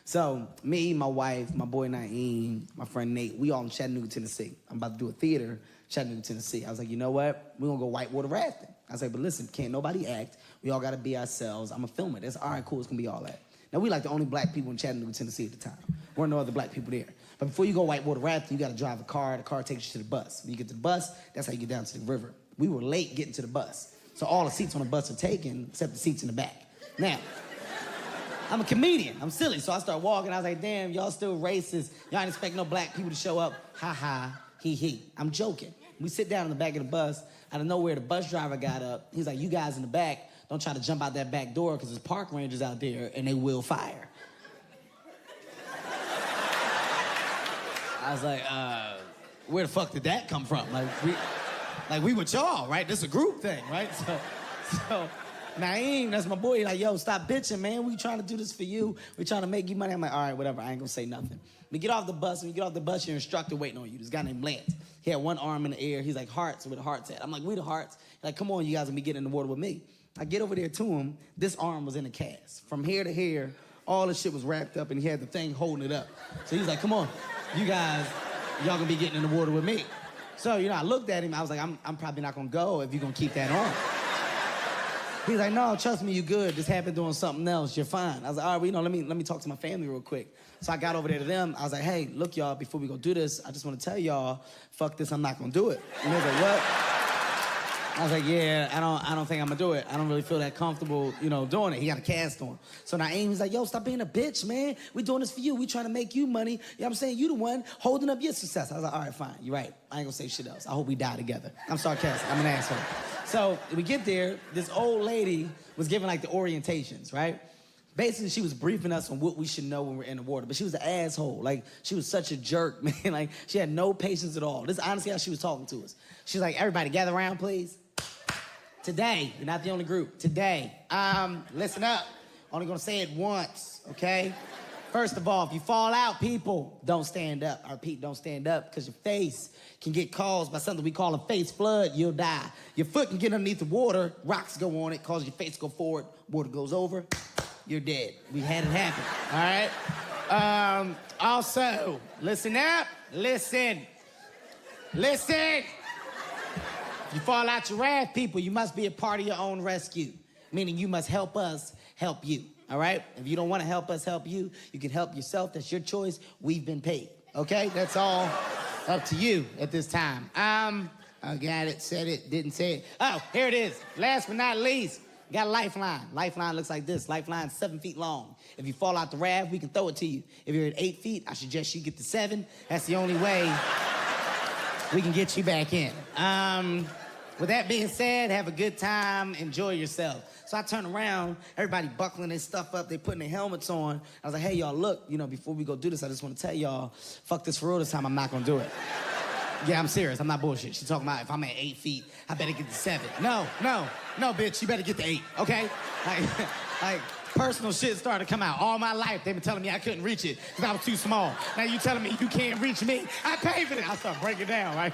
So me, my wife, my boy Naeem, my friend Nate, we all in Chattanooga, Tennessee. I'm about to do a theater in Chattanooga, Tennessee. I was like, you know what? We're gonna go whitewater rafting. I was like, but listen, can't nobody act. We all gotta be ourselves. I'm gonna film it. That's all right, cool, it's gonna be all that. Now we like the only black people in Chattanooga, Tennessee at the time. Weren't no other black people there. But before you go whitewater rafting, you gotta drive a car. The car takes you to the bus. When you get to the bus, that's how you get down to the river. We were late getting to the bus. So all the seats on the bus are taken, except the seats in the back. Now, I'm a comedian. I'm silly. So I start walking. I was like, damn, y'all still racist. Y'all ain't expect no black people to show up. Ha ha, he he. I'm joking. We sit down in the back of the bus. Out of nowhere, the bus driver got up. He's like, you guys in the back, don't try to jump out that back door because there's park rangers out there and they will fire. I was like, where the fuck did that come from? Like we with y'all, right? This is a group thing, right? So Naeem, that's my boy, like, yo, stop bitching, man. We trying to do this for you. We trying to make you money. I'm like, all right, whatever. I ain't gonna say nothing. We get off the bus. When you get off the bus, your instructor waiting on you. This guy named Lance. He had one arm in the air. He's like, Hart's where the Hart's at. I'm like, we the Hart's. He's like, come on, you guys gonna be getting in the water with me. I get over there to him. This arm was in a cast. From hair to hair, all the shit was wrapped up, and he had the thing holding it up. So he's like, come on, you guys, y'all gonna be getting in the water with me. So, I looked at him. I was like, I'm probably not gonna go if you're gonna keep that on. He's like, no, trust me, you good. This happened doing something else. You're fine. I was like, all right, well, let me talk to my family real quick. So I got over there to them. I was like, hey, look, y'all, before we go do this, I just want to tell y'all, fuck this, I'm not gonna do it. And they was like, what? I was like, yeah, I don't think I'm gonna do it. I don't really feel that comfortable, doing it. He got a cast on. So now Amy's like, yo, stop being a bitch, man. We doing this for you. We trying to make you money. You know what I'm saying? You the one holding up your success. I was like, all right, fine, you're right. I ain't gonna say shit else. I hope we die together. I'm sarcastic, I'm an asshole. So we get there, this old lady was giving like the orientations, right? Basically, she was briefing us on what we should know when we're in the water, but she was an asshole. Like, she was such a jerk, man. Like, she had no patience at all. This is honestly how she was talking to us. She's like, everybody gather around, please. Today, you're not the only group. Today, listen up. Only gonna say it once, okay? First of all, if you fall out, people, don't stand up. Or Pete, don't stand up, because your face can get caused by something we call a face flood, you'll die. Your foot can get underneath the water, rocks go on it, cause your face to go forward, water goes over, you're dead. We had it happen, all right? Also, listen up, listen. If you fall out your raft, people, you must be a part of your own rescue, meaning you must help us help you, all right? If you don't want to help us help you, you can help yourself. That's your choice. We've been paid, okay? That's all up to you at this time. I got it, said it, didn't say it. Oh, here it is. Last but not least, got a lifeline. Lifeline looks like this. Lifeline 7 feet long. If you fall out the raft, we can throw it to you. If you're at 8 feet, I suggest you get to 7. That's the only way we can get you back in. With that being said, have a good time, enjoy yourself. So I turn around, everybody buckling their stuff up, they putting their helmets on. I was like, hey, y'all, look, before we go do this, I just want to tell y'all, fuck this for real this time, I'm not gonna do it. Yeah, I'm serious, I'm not bullshit. She's talking about if I'm at 8 feet, I better get to 7. No, bitch, you better get to 8, okay? Like, personal shit started to come out. All my life, they've been telling me I couldn't reach it because I was too small. Now you telling me you can't reach me? I paid for it. I start breaking down, right?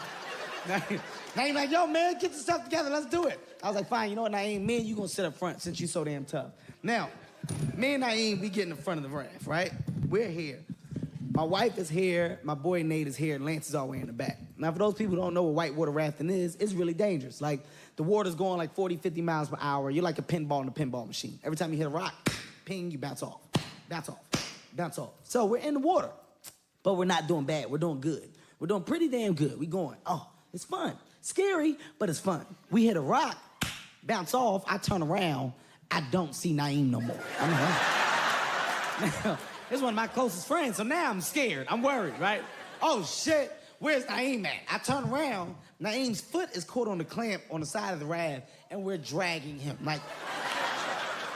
Naeem like, yo, man, get your stuff together, let's do it. I was like, fine, you know what, Naeem, me and you gonna sit up front since you so damn tough. Now, me and Naeem, we get in the front of the raft, right? We're here. My wife is here, my boy Nate is here, and Lance is all the way in the back. Now, for those people who don't know what whitewater rafting is, it's really dangerous. Like, the water's going like 40, 50 miles per hour. You're like a pinball in a pinball machine. Every time you hit a rock, ping, you bounce off. Bounce off, bounce off. So we're in the water, but we're not doing bad. We're doing good. We're doing pretty damn good. We're going, oh, it's fun. Scary, but it's fun. We hit a rock, bounce off, I turn around, I don't see Naeem no more. I'm like, now, this is one of my closest friends, so now I'm scared. I'm worried, right? Oh, shit, where's Naeem at? I turn around, Naeem's foot is caught on the clamp on the side of the raft, and we're dragging him, like,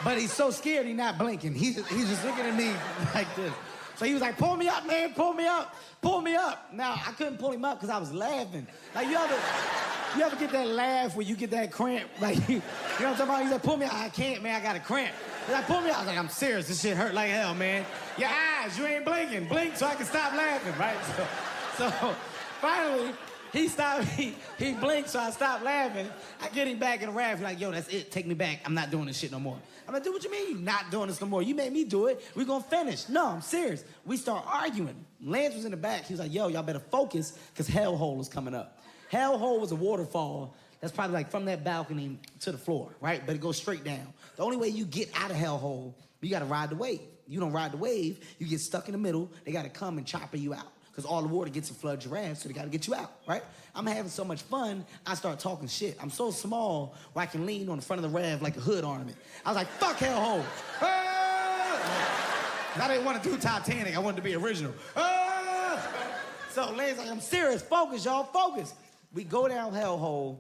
but he's so scared he's not blinking. He's just looking at me like this. So he was like, pull me up, man, pull me up, pull me up. Now, I couldn't pull him up because I was laughing. Like, you ever get that laugh where you get that cramp? Like, you know what I'm talking about? He's like, pull me up. I can't, man, I got a cramp. He's like, pull me up. I was like, I'm serious, this shit hurt like hell, man. Your eyes, you ain't blinking. Blink so I can stop laughing, right? So finally, he stopped, he blinked, so I stopped laughing. I get him back in the raft, like, yo, that's it, take me back. I'm not doing this shit no more. I'm like, dude, what you mean you not doing this no more? You made me do it, we gonna finish. No, I'm serious. We start arguing. Lance was in the back, he was like, yo, y'all better focus, because Hellhole is coming up. Hellhole was a waterfall that's probably like from that balcony to the floor, right? But it goes straight down. The only way you get out of Hellhole, you gotta ride the wave. You don't ride the wave, you get stuck in the middle, they gotta come and chopper you out. Because all the water gets and floods your raft, so they gotta get you out, right? I'm having so much fun, I start talking shit. I'm so small where I can lean on the front of the raft like a hood ornament. I was like, fuck Hellhole. Ah! I didn't want to do Titanic, I wanted to be original. Ah! So Lance's like, I'm serious, focus, y'all, focus. We go down Hellhole.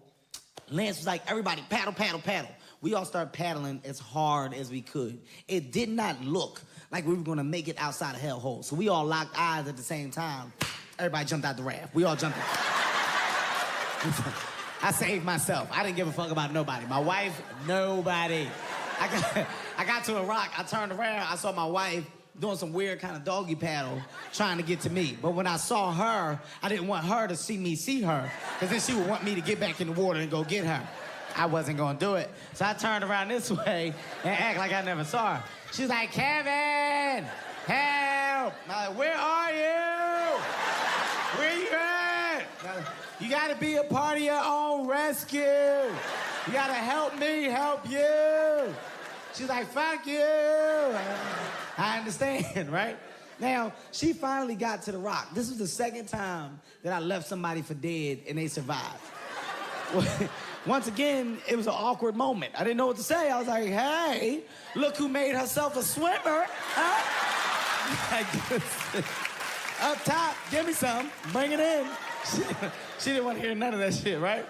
Lance was like, everybody, paddle, paddle, paddle. We all started paddling as hard as we could. It did not look like we were gonna make it outside of Hellhole. So we all locked eyes at the same time. Everybody jumped out the raft. We all jumped out. I saved myself. I didn't give a fuck about nobody. My wife, nobody. I got to a rock. I turned around. I saw my wife doing some weird kind of doggy paddle trying to get to me. But when I saw her, I didn't want her to see me see her, because then she would want me to get back in the water and go get her. I wasn't gonna do it. So I turned around this way and act like I never saw her. She's like, Kevin, help. I'm like, where are you? Where you at? You gotta be a part of your own rescue. You gotta help me help you. She's like, fuck you. I understand, right? Now, she finally got to the rock. This was the second time that I left somebody for dead and they survived. Once again, it was an awkward moment. I didn't know what to say. I was like, hey, look who made herself a swimmer. Huh? Up top, give me some, bring it in. She didn't want to hear none of that shit, right?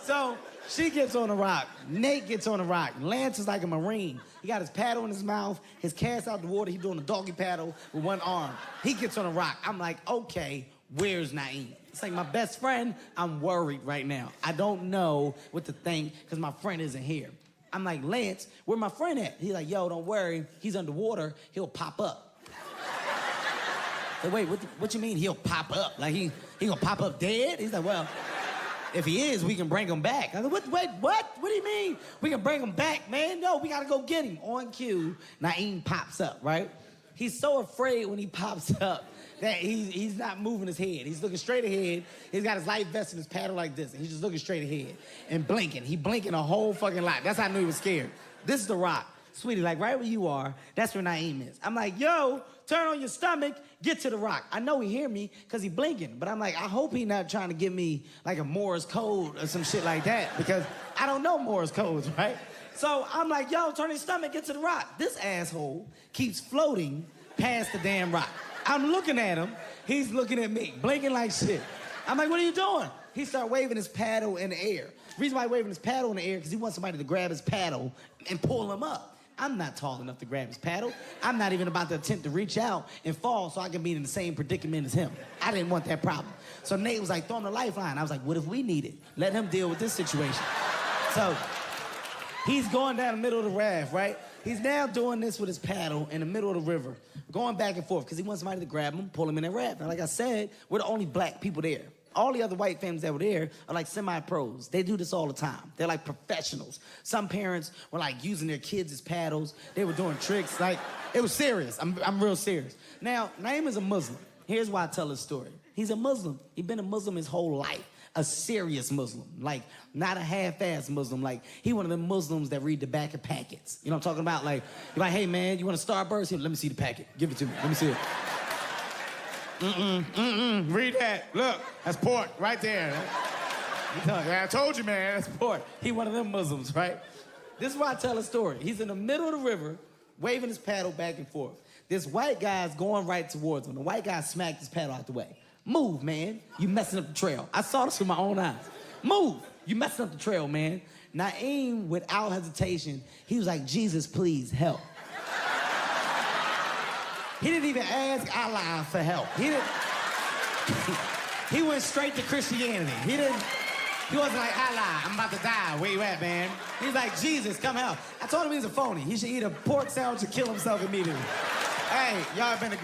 So she gets on the rock. Nate gets on the rock. Lance is like a Marine. He got his paddle in his mouth, his cast out the water. He's doing a doggy paddle with one arm. He gets on the rock. I'm like, okay, where's Naeem? It's like my best friend. I'm worried right now. I don't know what to think because my friend isn't here. I'm like, Lance, where my friend at? He's like, yo, don't worry. He's underwater. He'll pop up. Like, wait, what you mean he'll pop up? Like he gonna pop up dead? He's like, well, if he is, we can bring him back. I was like, what? What do you mean? We can bring him back, man? No, we gotta go get him. On cue, Naeem pops up, right? He's so afraid when he pops up that he's not moving his head. He's looking straight ahead. He's got his life vest and his paddle like this, and he's just looking straight ahead and blinking. He blinking a whole fucking lot. That's how I knew he was scared. This is the rock. Sweetie, like right where you are, that's where Naeem is. I'm like, yo, turn on your stomach, get to the rock. I know he hear me because he blinking, but I'm like, I hope he not trying to give me like a Morse code or some shit like that, because I don't know Morse codes, right? So I'm like, yo, turn your stomach, get to the rock. This asshole keeps floating past the damn rock. I'm looking at him, he's looking at me, blinking like shit. I'm like, what are you doing? He started waving his paddle in the air. The reason why he's waving his paddle in the air because he wants somebody to grab his paddle and pull him up. I'm not tall enough to grab his paddle. I'm not even about to attempt to reach out and fall so I can be in the same predicament as him. I didn't want that problem. So Nate was like, throw him the lifeline. I was like, what if we need it? Let him deal with this situation. So he's going down the middle of the raft, right? He's now doing this with his paddle in the middle of the river, going back and forth because he wants somebody to grab him, pull him in that raft. Now, like I said, we're the only black people there. All the other white families that were there are like semi-pros. They do this all the time. They're like professionals. Some parents were like using their kids as paddles. They were doing tricks. Like, it was serious. I'm real serious. Now, Naeem is a Muslim. Here's why I tell this story. He's a Muslim. He's been a Muslim his whole life. A serious Muslim. Like, not a half-ass Muslim. Like, he one of them Muslims that read the back of packets. You know what I'm talking about? Like, you're like, hey, man, you want a Starburst? Here, let me see the packet. Give it to me. Let me see it. Read that. Look, that's pork right there. I told you, man, that's pork. He one of them Muslims, right? This is why I tell a story. He's in the middle of the river, waving his paddle back and forth. This white guy's going right towards him. The white guy smacked his paddle out the way. Move, man. You messing up the trail. I saw this with my own eyes. Move. You messing up the trail, man. Naeem, without hesitation, he was like, Jesus, please help. He didn't even ask Allah for help. He went straight to Christianity. He wasn't like, Allah, I'm about to die. Where you at, man? He's like, Jesus, come help. I told him he's a phony. He should eat a pork sandwich and kill himself immediately. Hey, y'all have been a great